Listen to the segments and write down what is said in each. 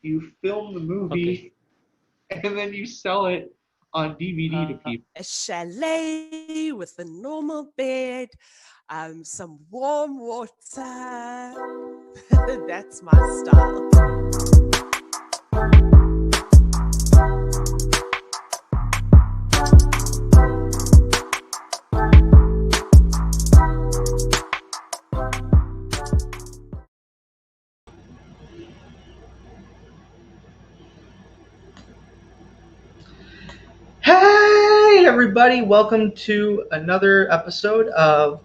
You film the movie, and then you sell it on DVD to people. A chalet with a normal bed, some warm water. That's my style. Hey everybody, welcome to another episode of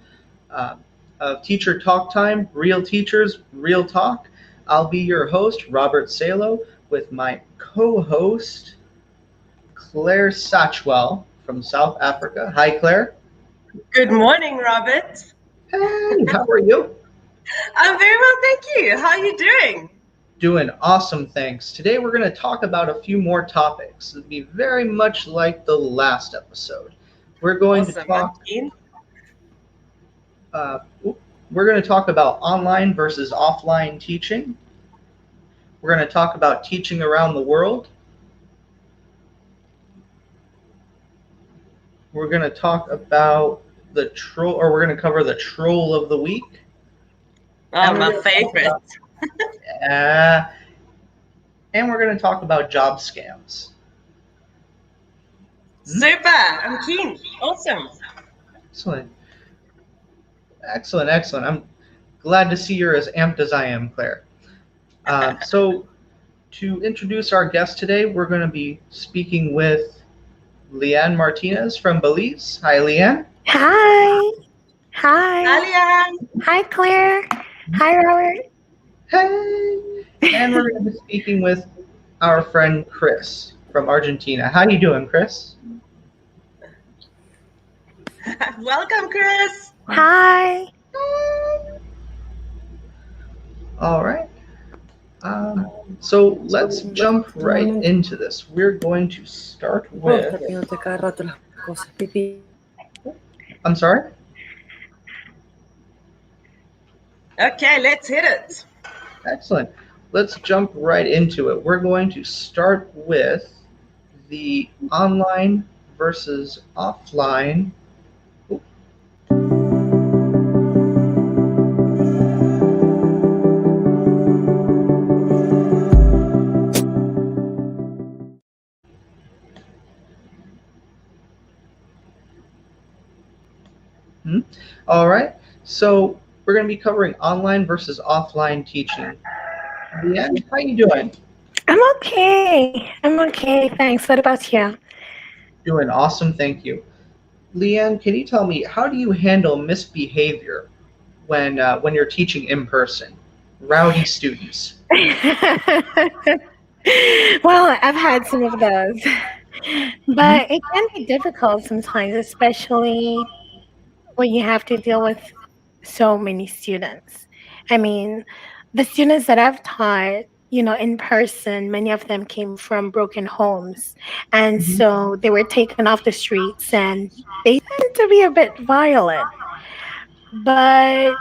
Teacher Talk Time, Real Teachers, Real Talk. I'll be your host, Robert Salo, with my co-host, Claire Satchwell from South Africa. Hi, Claire. Good morning, Robert. Hey, how are you? I'm very well, thank you. How are you doing? Doing awesome, thanks. Today we're going to talk about a few more topics. It'll be very much like the last episode. We're going to talk. We're going to talk about online versus offline teaching. We're going to talk about teaching around the world. We're going to talk about the troll, or we're going to cover the troll of the week. Oh, my favorite. And we're going to talk about job scams. Super. I'm keen. Awesome. Excellent. I'm glad to see you're as amped as I am, Claire. So to introduce our guest today, we're going to be speaking with Leann Martinez from Belize. Hi, Leann. Hi. Hi. Hi, Leann. Hi, Claire. Hi, Robert. Hey. And we're going to be speaking with our friend Chris from Argentina. How you doing, Chris? Welcome, Chris. Hi. All right. So let's jump right into this. We're going to start with... I'm sorry? Okay, let's hit it. Excellent. Let's jump right into it. We're going to start with the online versus offline. All right. So we're going to be covering online versus offline teaching. Leann, how you doing? I'm okay. I'm okay. Thanks. What about you? Doing awesome, thank you. Leanne, can you tell me how do you handle misbehavior when you're teaching in person? Rowdy students. Well, I've had some of those, Mhm. but it can be difficult sometimes, especially when you have to deal with so many students. I mean, the students that I've taught, in person, many of them came from broken homes. And Mhm. so they were taken off the streets and they tend to be a bit violent. But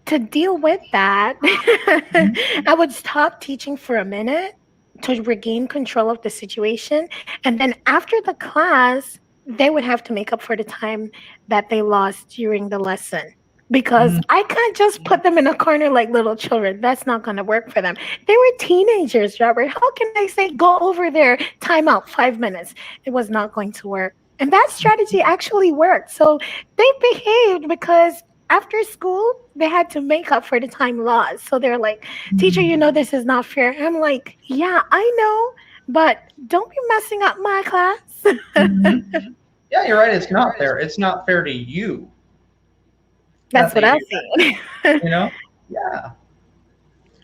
to deal with that, Mhm. I would stop teaching for a minute to regain control of the situation. And then after the class, they would have to make up for the time that they lost during the lesson. Because Mhm. I can't just put them in a corner like little children. That's not going to work for them. They were teenagers, Robert. How can I say, go over there, time out 5 minutes? It was not going to work. And that strategy actually worked. So they behaved because after school, they had to make up for the time lost. So they're like, teacher, this is not fair. I'm like, yeah, I know, but don't be messing up my class. Mhm. Yeah, you're right. It's not fair. It's not fair to you that That's what they I do that. see. You know? Yeah.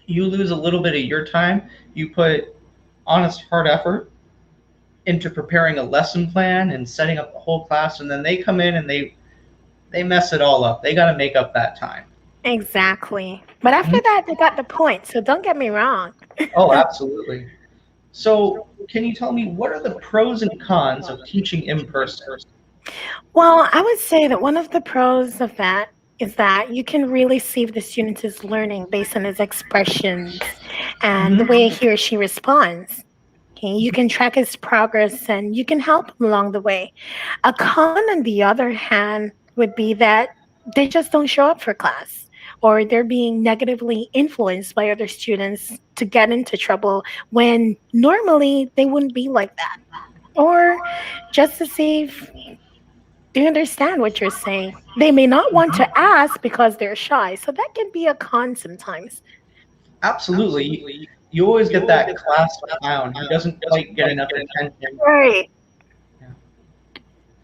You lose a little bit of your time. You put honest, hard effort into preparing a lesson plan and setting up the whole class, and then they come in and they mess it all up. They got to make up that time. Exactly. But after Mhm. that, they got the point. So don't get me wrong. Oh, absolutely. So, can you tell me what are the pros and cons of teaching in person? Well, I would say that one of the pros of that is that you can really see if the student is learning based on his expressions and the Hmm. way he or she responds. Okay, you can track his progress and you can help him along the way. A con, on the other hand, would be that they just don't show up for class or they're being negatively influenced by other students to get into trouble when normally they wouldn't be like that. Or just to see if they understand what you're saying. They may not want to ask because they're shy. So that can be a con sometimes. Absolutely. You always get that class clown who doesn't quite get enough attention. Right. Yeah.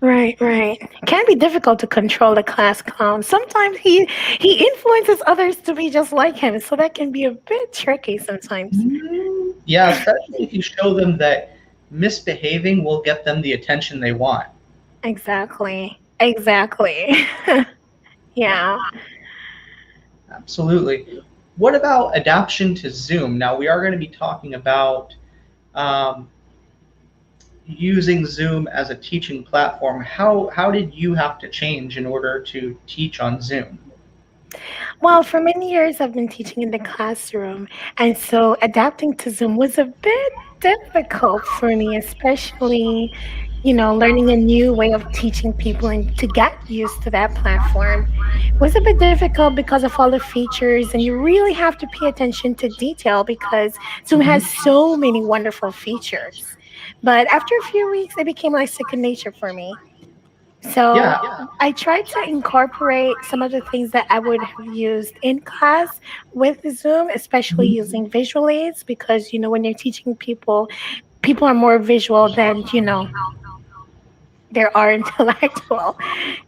Right, right. It can be difficult to control a class clown. Sometimes he influences others to be just like him, so that can be a bit tricky sometimes. Yeah, especially if you show them that misbehaving will get them the attention they want. Exactly. Exactly. Yeah, Yeah. absolutely. What about adaptation to Zoom? Now, we are going to be talking about um, using Zoom as a teaching platform. How did you have to change in order to teach on Zoom? Well, for many years I've been teaching in the classroom, and so adapting to Zoom was a bit difficult for me, especially, learning a new way of teaching people and to get used to that platform. It was a bit difficult because of all the features, and you really have to pay attention to detail because Zoom Mhm. has so many wonderful features. But after a few weeks, it became like second nature for me. So Yeah. I tried to incorporate some of the things that I would have used in class with Zoom, especially Mhm. using visual aids, because when you're teaching people, people are more visual than there are intellectual,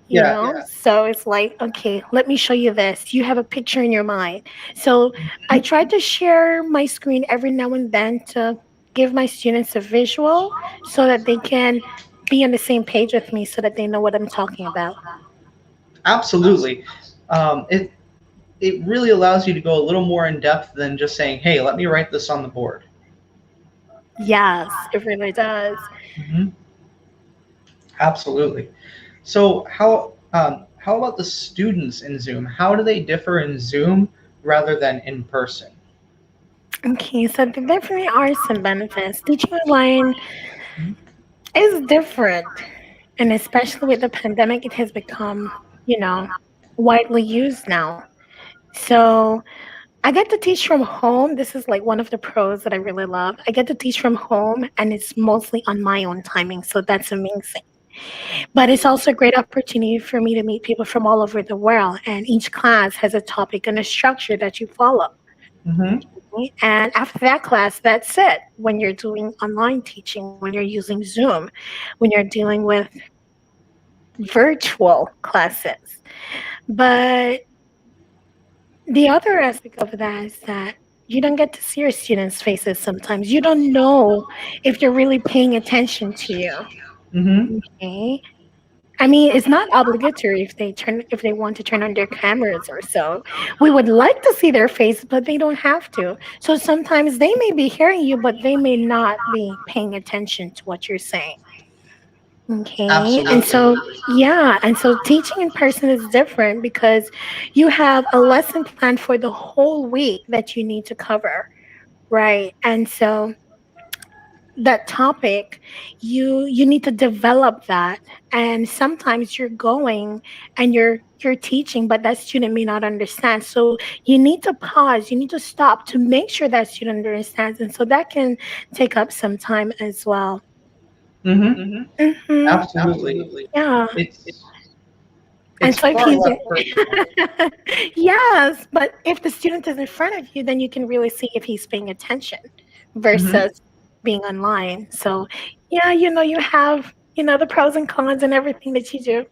Yeah. So it's like, okay, let me show you this. You have a picture in your mind. So I try to share my screen every now and then to give my students a visual so that they can be on the same page with me so that they know what I'm talking about. Absolutely. It really allows you to go a little more in depth than just saying, "Hey, let me write this on the board." Yes, it really does. Hmm. Absolutely. So how about the students in Zoom? How do they differ in Zoom rather than in person? Okay, so there definitely are some benefits. Teaching online Mhm. is different, and especially with the pandemic, it has become, you know, widely used now. So I get to teach from home. This is like one of the pros that I really love. I get to teach from home, and it's mostly on my own timing, so that's amazing. But it's also a great opportunity for me to meet people from all over the world, and each class has a topic and a structure that you follow. Mm-hmm. And after that class, that's it. When you're doing online teaching, when you're using Zoom, when you're dealing with virtual classes. But the other aspect of that is that you don't get to see your students' faces sometimes. You don't know if they're really paying attention to you. Mm-hmm. Okay. I mean, it's not obligatory if they want to turn on their cameras or so. We would like to see their face, but they don't have to. So sometimes they may be hearing you, but they may not be paying attention to what you're saying. Okay. And Absolutely. so, yeah. And so teaching in person is different because you have a lesson plan for the whole week that you need to cover. Right. And so that topic, you need to develop that. And sometimes you're going and you're teaching, but that student may not understand. So you need to pause, you need to stop to make sure that student understands. And so that can take up some time as well. Mm-hmm. Hmm. Absolutely. Yeah. It's And it's so if far he's less personal. yes, but if the student is in front of you, then you can really see if he's paying attention Mm-hmm. versus being online. So yeah, you have, the pros and cons and everything that you do.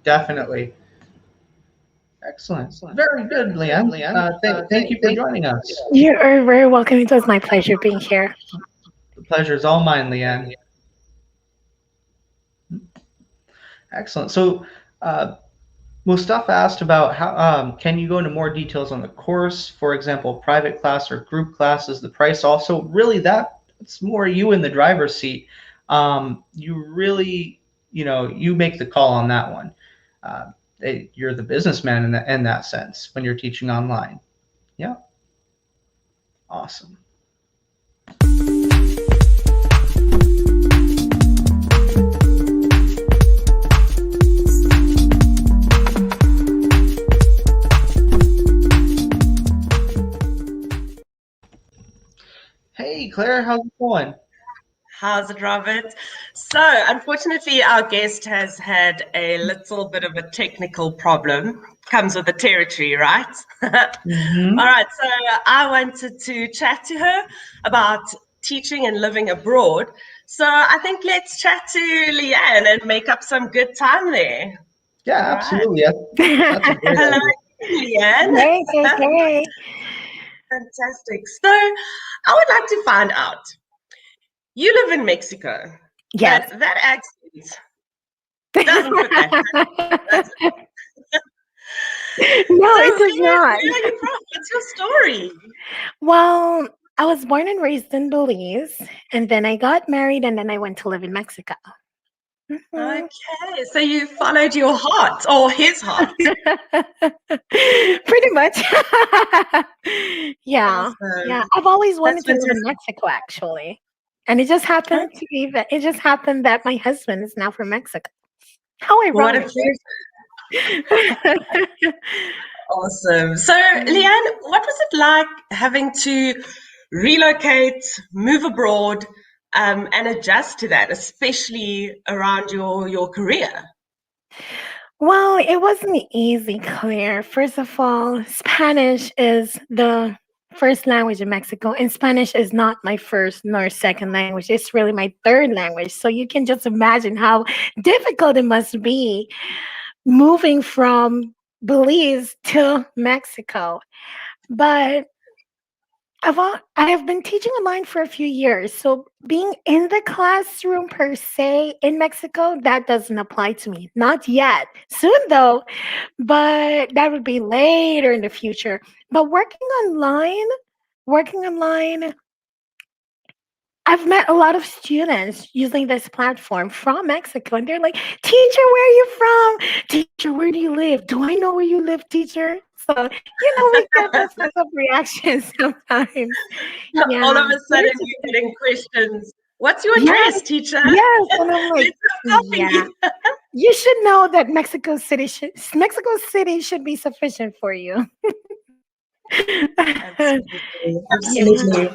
Definitely. Excellent. Very good, Leanne. Thank you for joining us. You are very welcome. It was my pleasure being here. The pleasure is all mine, Leanne. Excellent. So, Mustafa asked about how can you go into more details on the course, for example, private class or group classes, the price also. Really, that's more you in the driver's seat. You really, you make the call on that one. Uh, you're the businessman in that sense when you're teaching online. Yeah, awesome. Hey, Claire, how's it going? How's it, Robert? So, unfortunately, our guest has had a little bit of a technical problem. Comes with the territory, right? All Mm-hmm. right, so I wanted to chat to her about teaching and living abroad. So I think let's chat to Leanne and make up some good time there. Yeah, All right. absolutely. That's a great Hello, idea. Leanne. Great, great, great. Fantastic. So I would like to find out. You live in Mexico, Yes. but that accent doesn't fit that accent, does it? No, So it does where not. are you from? What's your story? Well, I was born and raised in Belize, and then I got married, and then I went to live in Mexico. Mhm. Okay, so you followed your heart or his heart. Pretty much. Yeah. Yeah. Awesome. I've always wanted That's to live in fantastic. Mexico actually. And it just happened Okay. to be that it just happened that my husband is now from Mexico. How What a ironic. pleasure. Awesome. So, Leanne, what was it like having to relocate, move abroad, and adjust to that, especially around your career? Well, it wasn't easy, Claire. First of all, Spanish is the first language in Mexico, and Spanish is not my first nor second language. It's really my third language. So you can just imagine how difficult it must be moving from Belize to Mexico. But I have been teaching online for a few years. So being in the classroom per se in Mexico, that doesn't apply to me. Not yet. Soon though, but that would be later in the future. But working online, I've met a lot of students using this platform from Mexico, and they're like, "Teacher, where are you from? Teacher, where do you live? Do I know where you live, teacher?" So, we get those types of reactions sometimes. All Yeah, of a but sudden, it's you're okay. getting questions. What's your Yes, address, teacher? yes, and I'm like, Let's have yeah, coffee. you should know that Mexico City should be sufficient for you. Absolutely, Yeah. absolutely.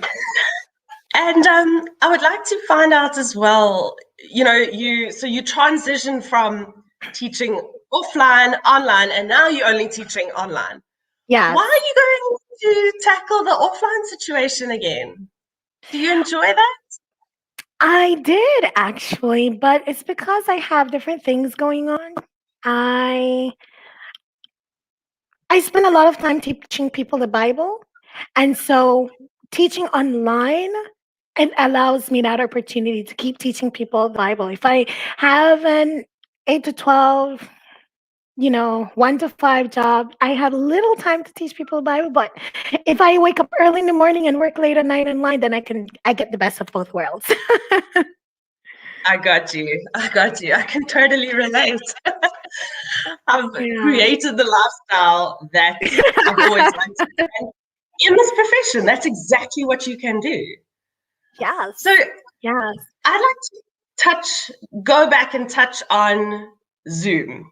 And I would like to find out as well, you transition from teaching offline, online, and now you're only teaching online. Yes. Why are you going to tackle the offline situation again? Do you enjoy that? I did actually, but it's because I have different things going on. I I spend a lot of time teaching people the Bible, and so teaching online, it allows me that opportunity to keep teaching people the Bible. If I have an 8 to 12, 1 to 5 job, I have little time to teach people the Bible. But if I wake up early in the morning and work late at night online, then I get the best of both worlds. I got you. I got you. I can totally relate. I've Yeah. created the lifestyle that I've always wanted. And in this profession, that's exactly what you can do. Yes. So Yes. I'd like to go back and touch on Zoom.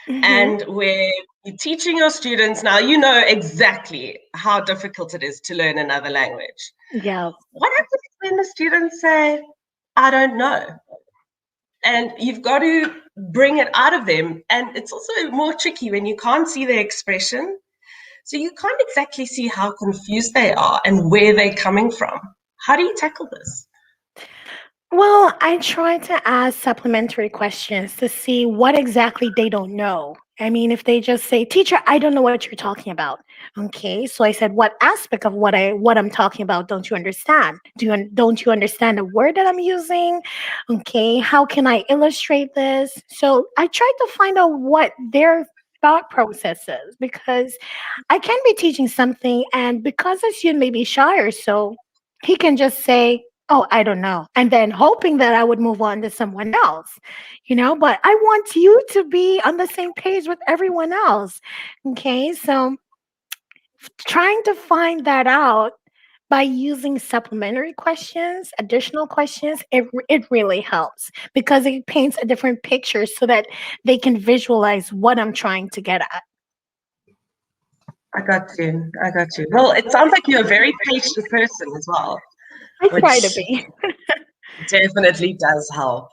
Mhm. And where you're teaching your students now, you know exactly how difficult it is to learn another language. Yeah. What happens when the students say, I don't know? And you've got to bring it out of them. And it's also more tricky when you can't see their expression. So you can't exactly see how confused they are and where they're coming from. How do you tackle this? Well, I try to ask supplementary questions to see what exactly they don't know. I mean, if they just say, "Teacher, I don't know what you're talking about." Okay, so I said, "What aspect of what I'm talking about don't you understand? Don't you understand the word that I'm using? Okay, how can I illustrate this?" So I try to find out what their thought process is, because I can be teaching something, and because a student may be shy or so, he can just say, "Oh, I don't know," and then hoping that I would move on to someone else, but I want you to be on the same page with everyone else. Okay, so trying to find that out by using supplementary questions, additional questions, it really helps, because it paints a different picture so that they can visualize what I'm trying to get at. I got you. I got you. Well, it sounds like you're a very patient person as well, I try to which be. definitely does help.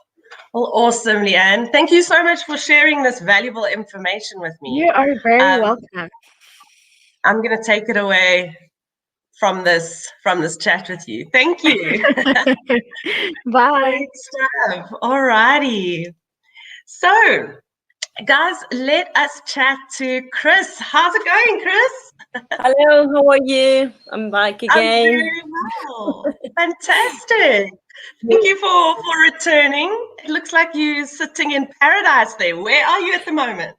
Well, awesome, Leann. Thank you so much for sharing this valuable information with me. You are very Um, welcome. I'm going to take it away from this chat with you. Thank you. Bye. Great stuff. All righty. So, guys, let us chat to Chris. How's it going, Chris? Hello, how are you? I'm back I'm again. very well. Fantastic. Thank you for returning. It looks like you're sitting in paradise there. Where are you at the moment?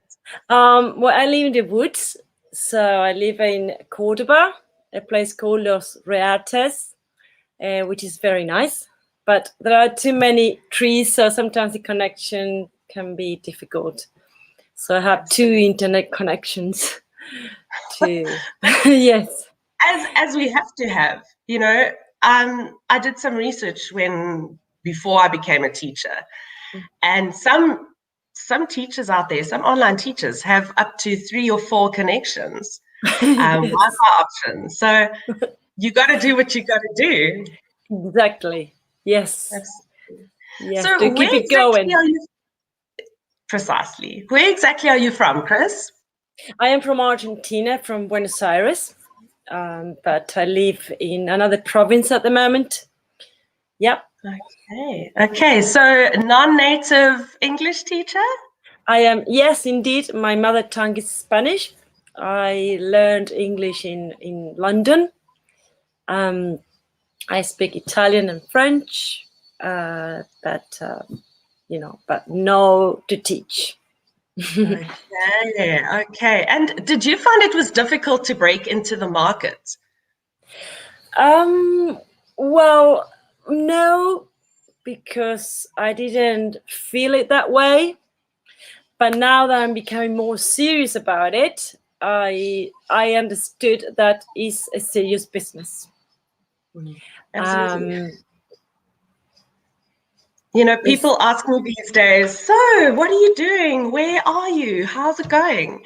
Well, I live in the woods, so I live in Cordoba, a place called Los Reartes, which is very nice. But there are too many trees, so sometimes the connection can be difficult. So I have 2 internet connections. Yes. As we have to have, I did some research before I became a teacher, and some teachers out there, some online teachers have up to 3 or 4 connections, Wi-Fi options. So you got to do what you got to do. Exactly. Yes. Absolutely. Yes. So To keep where it exactly going. are you? Precisely. Where exactly are you from, Chris? I am from Argentina, from Buenos Aires, but I live in another province at the moment. Yep. Okay. So non-native English teacher? I am, yes, indeed. My mother tongue is Spanish. I learned English in London. I speak Italian and French, but no to teach. Okay. And did you find it was difficult to break into the market? Well, no, because I didn't feel it that way. But now that I'm becoming more serious about it, I understood that is a serious business. Absolutely. People ask me these days, so what are you doing? Where are you? How's it going?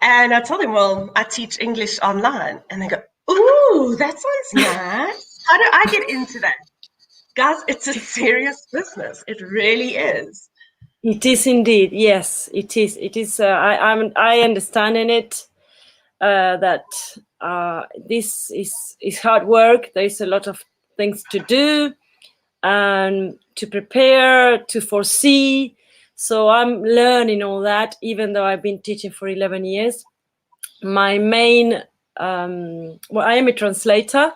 And I tell them, well, I teach English online. And they go, ooh, that sounds nice. How do I get into that? Guys, it's a serious business. It really is. It is indeed. Yes, it is. It is. I understand in it. that this is hard work. There's a lot of things to do and to prepare, to foresee. So I'm learning all that, even though I've been teaching for 11 years. My main, I am a translator,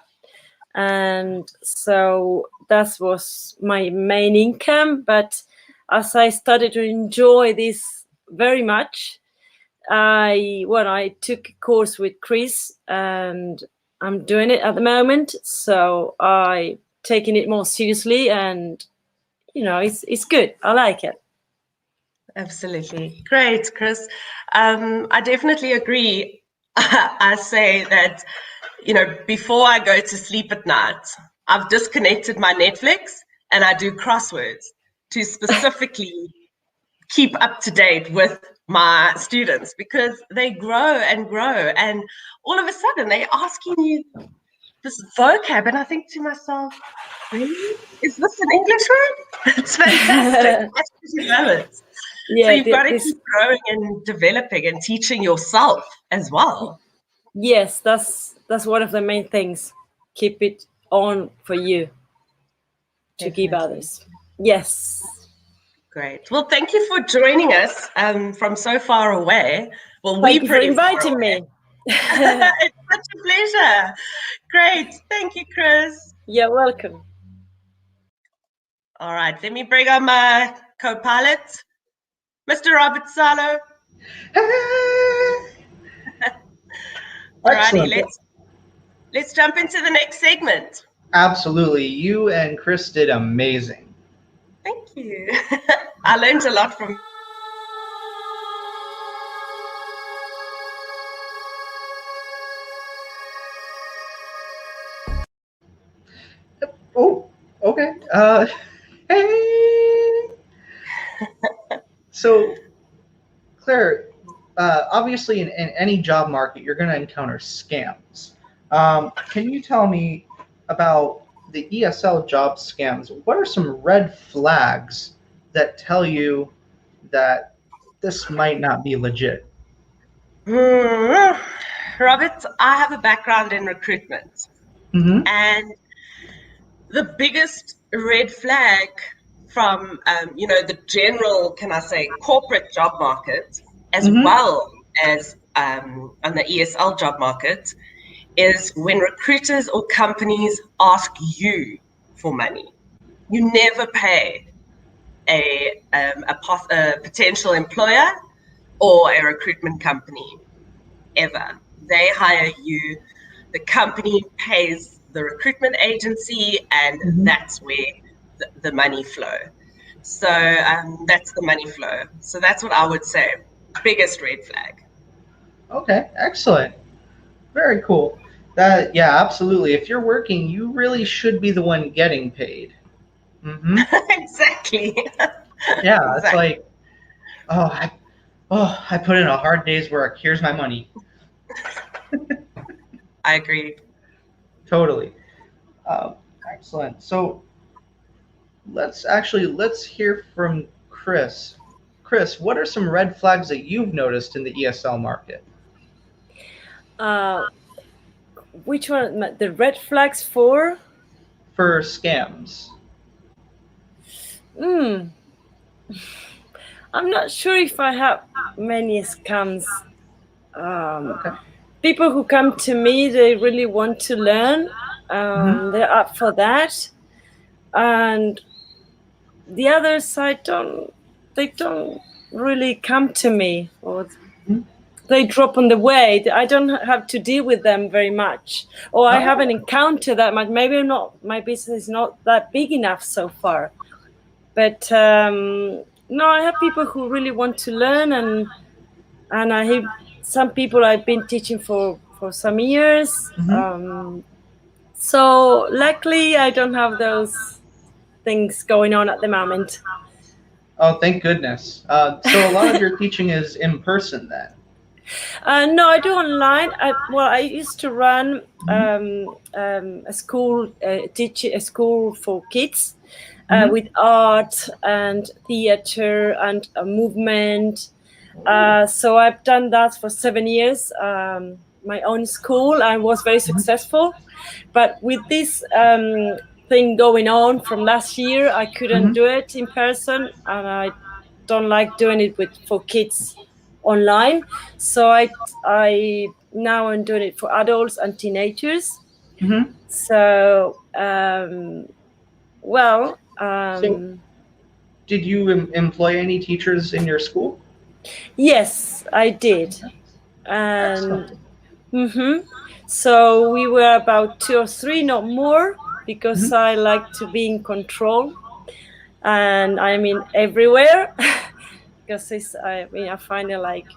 and so that was my main income. But as I started to enjoy this very much, I took a course with Chris, and I'm doing it at the moment. So I taking it more seriously, and it's good. I like it. Absolutely. Great, Chris. I definitely agree. I say that, before I go to sleep at night, I've disconnected my Netflix and I do crosswords to specifically keep up to date with my students, because they grow and grow, and all of a sudden they're asking you this vocab, and I think to myself, really? Is this an English word? It's fantastic. That's because you know it. Yeah, so you've got to keep growing and developing and teaching yourself as well. Yes, that's one of the main things. Keep it on for you to give others. Yes. Great. Well, thank you for joining us from so far away. Well, thank you for inviting me. It's such a pleasure. Great. Thank you, Chris. You're welcome. All right. Let me bring on my co-pilot, Mr. Robert Salo. Alrighty, let's jump into the next segment. Absolutely. You and Chris did amazing. Thank you. I learned a lot from Oh, okay. Hey. So, Claire, obviously in any job market, you're going to encounter scams. Can you tell me about the ESL job scams? What are some red flags that tell you that this might not be legit? Robert, I have a background in recruitment. Mm-hmm. And the biggest red flag from, the general, can I say, corporate job market, as well as on the ESL job market, is when recruiters or companies ask you for money. You never pay a potential employer or a recruitment company ever. They hire you, the company pays the recruitment agency, and that's where the money flow. So that's the money flow. So that's what I would say. Biggest red flag. Okay, excellent. Very cool. Yeah, absolutely. If you're working, you really should be the one getting paid. Mm-hmm. Exactly. Yeah, exactly. It's like, I put in a hard day's work. Here's my money. I agree. Totally. Excellent. So let's hear from Chris. Chris, what are some red flags that you've noticed in the ESL market? Which one? The red flags for? For scams. I'm not sure if I have many scams. Okay. People who come to me, they really want to learn. They're up for that. And the other side they don't really come to me, or they drop on the way. I don't have to deal with them very much, or I haven't encountered that much. Maybe my business is not that big enough so far. But no, I have people who really want to learn, and I have some people I've been teaching for some years. So luckily, I don't have those things going on at the moment. Oh, thank goodness. So a lot of your teaching is in person then? No, I do online. I used to run a school, a school for kids with art and theater and movement. So I've done that for 7 years my own school and was very successful. But with this thing going on from last year, I couldn't do it in person, and I don't like doing it for kids online. So I now I'm doing it for adults and teenagers. Mm-hmm. So So, did you employ any teachers in your school? yes, I did. And Excellent. so we were about 2 or 3, not more, because I like to be in control, and I mean everywhere. Because I find it like,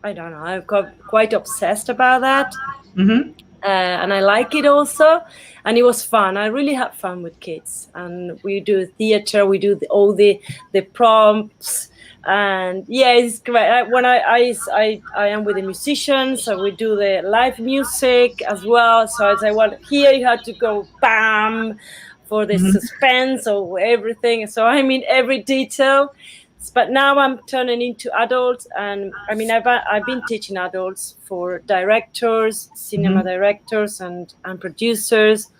I don't know, I'm quite obsessed about that. Mm-hmm. And I like it also, and it was fun. I really had fun with kids, and we do theater, we do all the prompts, and yeah, it's great. When I am with the musicians, so we do the live music as well. So I say, well, here you have to go bam for the suspense or everything. So I mean every detail. But now I'm turning into adults, and I mean I've been teaching adults for directors, cinema directors, and producers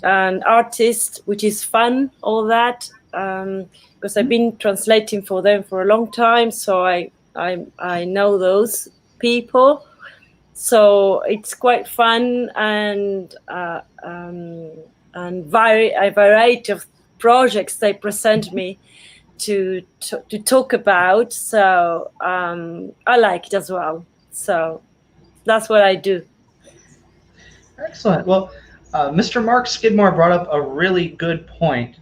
and artists, which is fun, all that, because I've been translating for them for a long time, so I know those people, so it's quite fun, and a variety of projects they present me to talk about. So I like it as well. So that's what I do. Excellent. Well, Mr. Mark Skidmore brought up a really good point.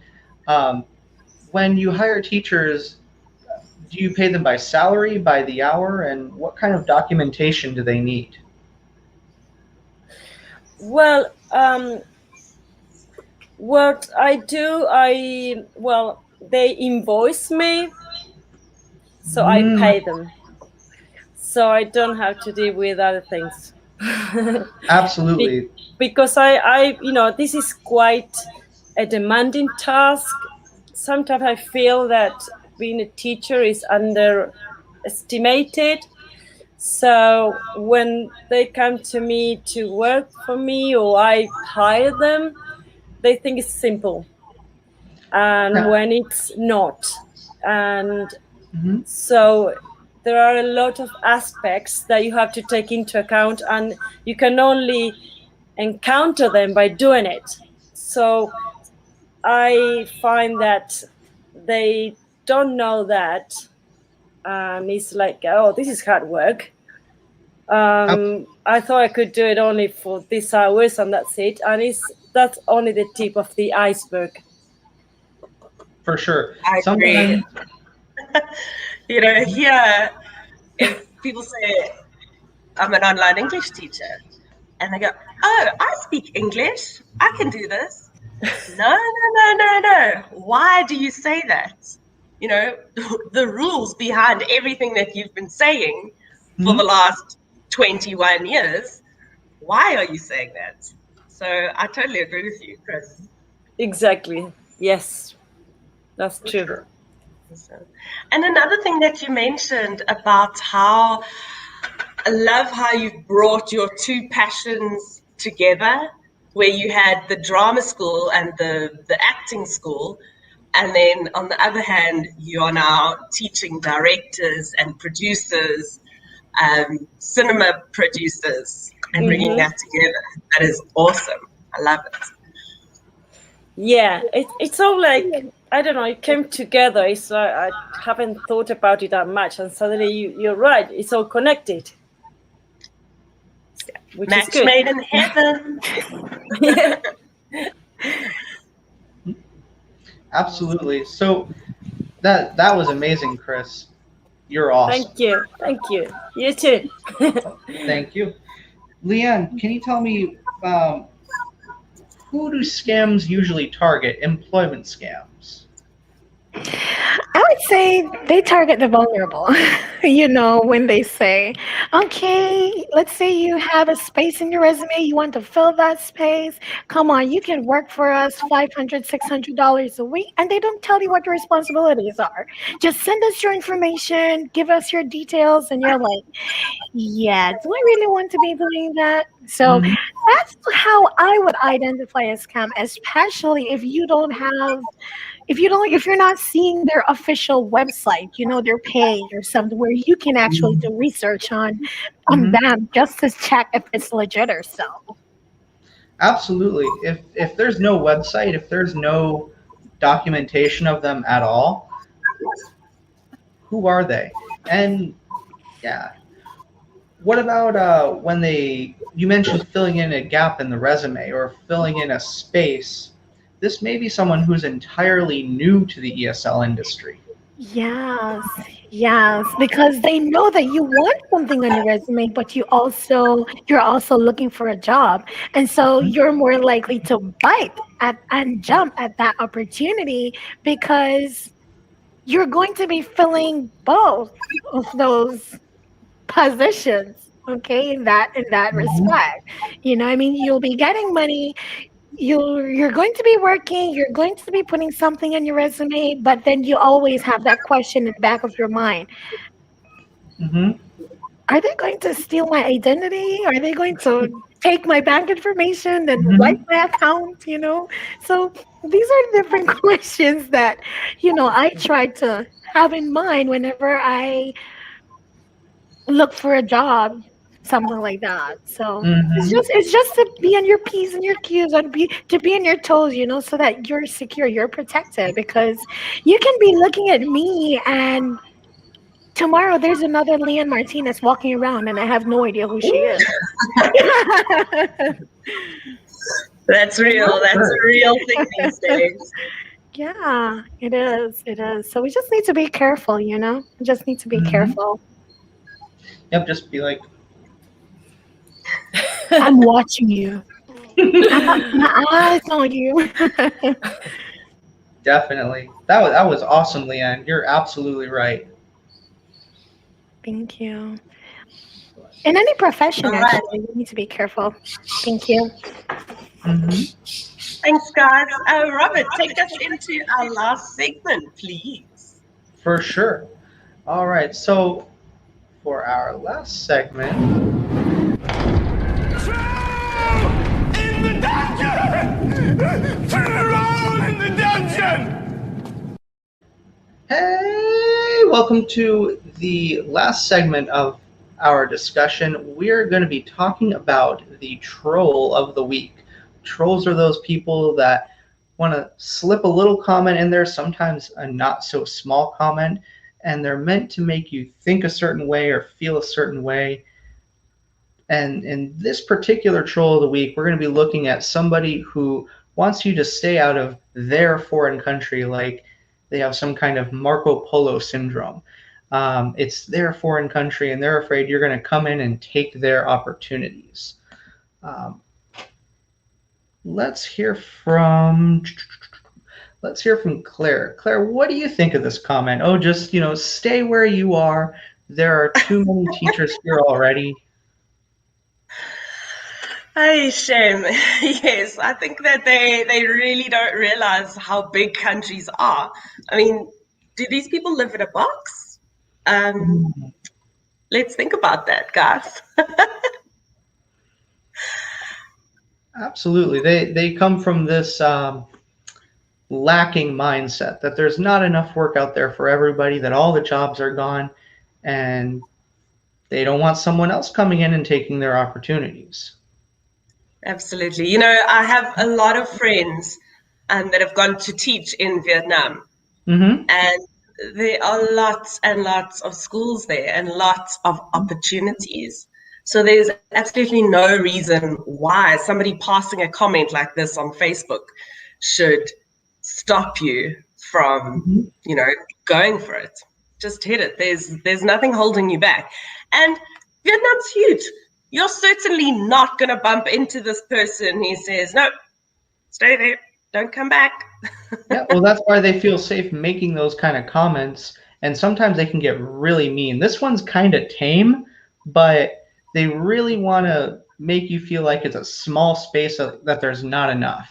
When you hire teachers, do you pay them by salary, by the hour, and what kind of documentation do they need? Well, what I do, they invoice me, so I pay them, so I don't have to deal with other things. Absolutely. Because I this is quite a demanding task. Sometimes I feel that being a teacher is underestimated. So when they come to me to work for me, or I hire them, they think it's simple, and when it's not. And so there are a lot of aspects that you have to take into account, and you can only encounter them by doing it. So I find that they don't know that, and it's like, oh, this is hard work. I thought I could do it only for these hours, and that's it. And that's only the tip of the iceberg. For sure. I agree. Here, if people say, I'm an online English teacher, and they go, oh, I speak English, I can do this. No. Why do you say that? The rules behind everything that you've been saying for the last 21 years, why are you saying that? So I totally agree with you, Chris. Exactly. Yes, that's true. Sure. And another thing that you mentioned about how I love how you've brought your two passions together, where you had the drama school and the acting school, and then on the other hand, you are now teaching directors and producers, cinema producers, and bringing that together. That is awesome. I love it. Yeah, it's all like, I don't know, it came together. It's like I haven't thought about it that much, and suddenly you're right. It's all connected. Which Match is good. made in heaven. Absolutely. So that was amazing, Chris. You're awesome. Thank you. You too. Thank you. Leann, can you tell me who do scams usually target? Employment scams. I would say they target the vulnerable. When they say, okay, let's say you have a space in your resume, you want to fill that space. Come on, you can work for us $500, $600 a week. And they don't tell you what your responsibilities are. Just send us your information, give us your details. And you're like, yeah, do I really want to be doing that? So Mhm. that's how I would identify a scam, especially if you're not seeing their official website, their page or something where you can actually do research on Mhm. them just to check if it's legit or so. Absolutely. If there's no website, if there's no documentation of them at all, who are they? And yeah, what about when you mentioned filling in a gap in the resume or filling in a space? This may be someone who's entirely new to the ESL industry. Yes, yes, because they know that you want something on your resume, but you're also looking for a job. And so you're more likely to bite at and jump at that opportunity because you're going to be filling both of those positions, okay, in that Mhm. respect. I mean, you'll be getting money, you're going to be working, you're going to be putting something on your resume, but then you always have that question in the back of your mind. Mhm. Are they going to steal my identity? Are they going to take my bank information and wipe Mhm. my account? So these are different questions that I try to have in mind whenever I look for a job, something like that. So Mhm. it's just to be on your P's and your Q's and to be on your toes, so that you're secure, you're protected. Because you can be looking at me and tomorrow there's another Leann Martinez walking around and I have no idea who she is. That's You real. know? That's Sure. a real thing these days. Yeah, it is. It is. So we just need to be careful, We just need to be Mhm. careful. Yep. Just be like, I'm watching you. I got my eyes on you. definitely. That was awesome, Leanne. You're absolutely right. Thank you. In any All profession, right. actually, you need to be careful. Thank you. Mhm. Thanks, guys. Robert, take us into our last segment, please. For sure. All right. So for our last segment, In the dungeon! Turn around in the dungeon! hey, welcome to the last segment of our discussion. We're going to be talking about the troll of the week. Trolls are those people that want to slip a little comment in there, sometimes a not so small comment, and they're meant to make you think a certain way or feel a certain way. And in this particular troll of the week, we're going to be looking at somebody who wants you to stay out of their foreign country, like they have some kind of Marco Polo syndrome. It's their foreign country, and they're afraid you're going to come in and take their opportunities. Um, let's hear from Claire. Claire, what do you think of this comment? Oh, just stay where you are. There are too many teachers here already. Hey, shame. Yes, I think that they really don't realize how big countries are. I mean, do these people live in a box? Let's think about that, guys. Absolutely. They come from this lacking mindset that there's not enough work out there for everybody, that all the jobs are gone, and they don't want someone else coming in and taking their opportunities. Absolutely. You know, I have a lot of friends that have gone to teach in Vietnam, Mm-hmm. and there are lots and lots of schools there and lots of opportunities. So there's absolutely no reason why somebody passing a comment like this on Facebook should stop you from, Mm-hmm. going for it. Just hit it. There's nothing holding you back. And Vietnam's huge. You're certainly not going to bump into this person who says, no, stay there. don't come back. Yeah, well, that's why they feel safe making those kind of comments. And sometimes they can get really mean. This one's kind of tame, but they really want to make you feel like it's a small space that there's not enough.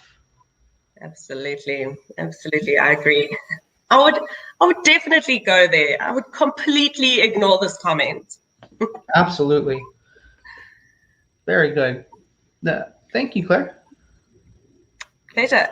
Absolutely, absolutely, I agree. I would definitely go there. I would completely ignore this comment. Absolutely. Very good. Thank you, Claire. Pleasure.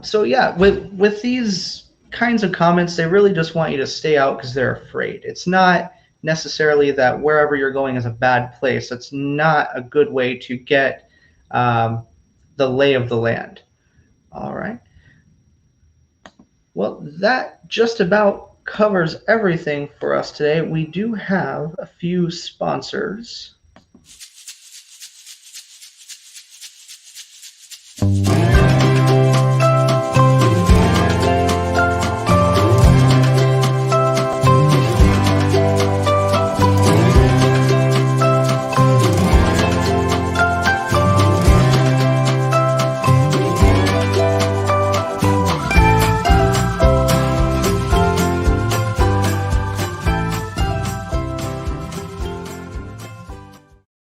So yeah, with these kinds of comments, they really just want you to stay out because they're afraid. It's not necessarily that wherever you're going is a bad place. That's not a good way to get the lay of the land. All right. Well, that just about covers everything for us today. We do have a few sponsors.